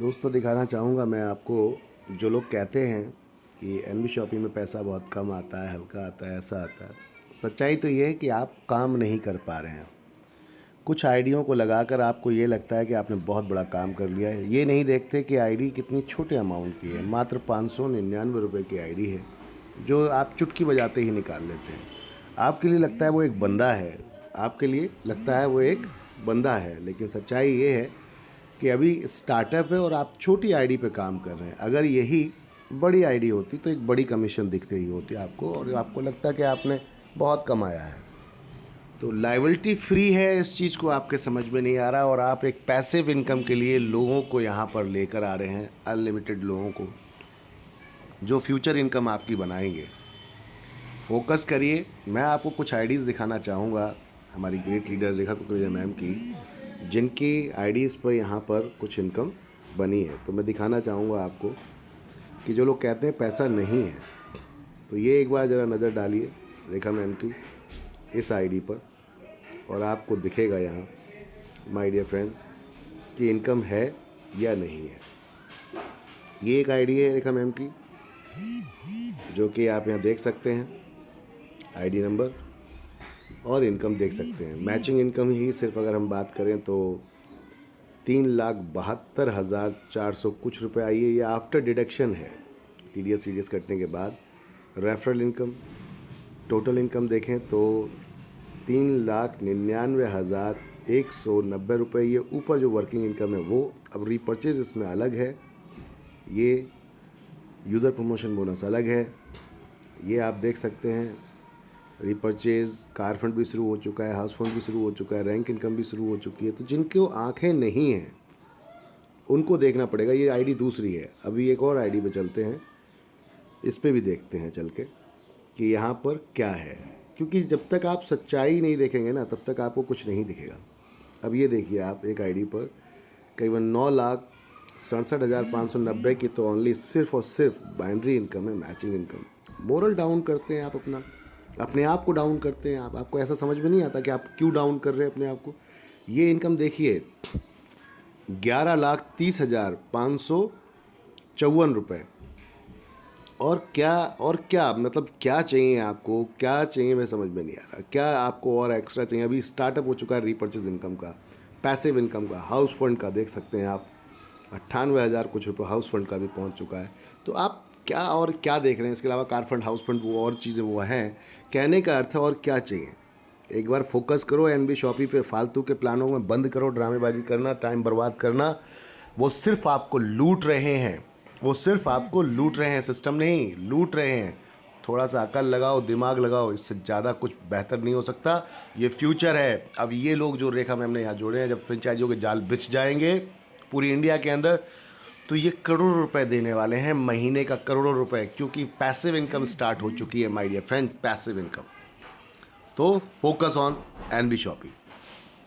दोस्तों दिखाना चाहूँगा मैं आपको, जो लोग कहते हैं कि एनबी शॉपी में पैसा बहुत कम आता है, हल्का आता है, ऐसा आता है। सच्चाई तो ये है कि आप काम नहीं कर पा रहे हैं। कुछ आइडियों को लगाकर आपको ये लगता है कि आपने बहुत बड़ा काम कर लिया है। ये नहीं देखते कि आईडी कितनी छोटे अमाउंट की है। मात्र 599 रुपये की आईडी है, जो आप चुटकी बजाते ही निकाल लेते हैं। आपके लिए लगता है वो एक बंदा है, आपके लिए लगता है वो एक बंदा है, लेकिन सच्चाई ये है कि अभी स्टार्टअप है और आप छोटी आईडी पे काम कर रहे हैं। अगर यही बड़ी आईडी होती तो एक बड़ी कमीशन दिख रही होती आपको और आपको लगता कि आपने बहुत कमाया है। तो लायबिलिटी फ्री है, इस चीज़ को आपके समझ में नहीं आ रहा और आप एक पैसिव इनकम के लिए लोगों को यहाँ पर लेकर आ रहे हैं, अनलिमिटेड लोगों को, जो फ्यूचर इनकम आपकी बनाएंगे। फोकस करिए। मैं आपको कुछ आईडीज़ दिखाना चाहूँगा हमारी ग्रेट लीडर रेखा कुकरेजा मैम की, जिनकी आईडीज़ पर यहाँ पर कुछ इनकम बनी है। तो मैं दिखाना चाहूँगा आपको कि जो लोग कहते हैं पैसा नहीं है, तो ये एक बार ज़रा नज़र डालिए रेखा मैम की इस आईडी पर और आपको दिखेगा यहाँ, माय डियर फ्रेंड, कि इनकम है या नहीं है। ये एक आईडी है रेखा मैम की, जो कि आप यहाँ देख सकते हैं, आईडी नंबर और इनकम देख सकते हैं। मैचिंग इनकम ही सिर्फ अगर हम बात करें तो 3,72,400 कुछ रुपए आई है। ये आफ्टर डिडक्शन है, टीडीएस सीडीएस कटने के बाद। रेफरल इनकम, टोटल इनकम देखें तो 3,99,190 रुपये। ये ऊपर जो वर्किंग इनकम है वो। अब रीपर्चेज इसमें अलग है, ये यूज़र प्रमोशन बोनस अलग है। ये आप देख सकते हैं, रीपर्चेज, कार फंड भी शुरू हो चुका है, हाउस फंड भी शुरू हो चुका है, रैंक इनकम भी शुरू हो चुकी है। तो जिनको आंखें नहीं हैं उनको देखना पड़ेगा। ये आईडी दूसरी है। अभी एक और आईडी पे चलते हैं, इस पे भी देखते हैं चल के कि यहाँ पर क्या है, क्योंकि जब तक आप सच्चाई नहीं देखेंगे ना तब तक आपको कुछ नहीं दिखेगा। अब ये देखिए, आप एक आईडी पर करीबन 9,67,590 की तो ओनली सिर्फ और सिर्फ बाइनरी इनकम है, मैचिंग इनकम। मोरल डाउन करते हैं आप, अपने आप को डाउन करते हैं आप। आपको ऐसा समझ में नहीं आता कि आप क्यों डाउन कर रहे हैं अपने आप को। ये इनकम देखिए, 11,30,554 रुपये। और क्या मतलब क्या चाहिए आपको, क्या चाहिए, मैं समझ में नहीं आ रहा। क्या आपको और एक्स्ट्रा चाहिए? अभी स्टार्टअप हो चुका है रीपर्चेज इनकम का, पैसिव इनकम का, हाउस फंड का देख सकते हैं आप, 98,000 कुछ रुपये हाउस फंड का भी पहुंच चुका है। तो आप क्या और क्या देख रहे हैं? इसके अलावा कार फंड, हाउस फंड, वो और चीज़ें वो हैं। कहने का अर्थ है और क्या चाहिए। एक बार फोकस करो एनबी शॉपी पे। फालतू के प्लानों में बंद करो ड्रामेबाजी करना, टाइम बर्बाद करना। वो सिर्फ आपको लूट रहे हैं, वो सिर्फ आपको लूट रहे हैं, सिस्टम नहीं लूट रहे हैं। थोड़ा सा अकल लगाओ, दिमाग लगाओ, इससे ज़्यादा कुछ बेहतर नहीं हो सकता। ये फ्यूचर है। अब ये लोग जो रेखा मैम ने यहाँ जोड़े हैं, जब फ्रेंचाइजियों के जाल बिछ जाएंगे पूरी इंडिया के अंदर, तो ये करोड़ों रुपए देने वाले हैं, महीने का करोड़ों रुपए, क्योंकि पैसिव इनकम स्टार्ट हो चुकी है my dear friend, passive income. तो फोकस ऑन एनबी शॉपी।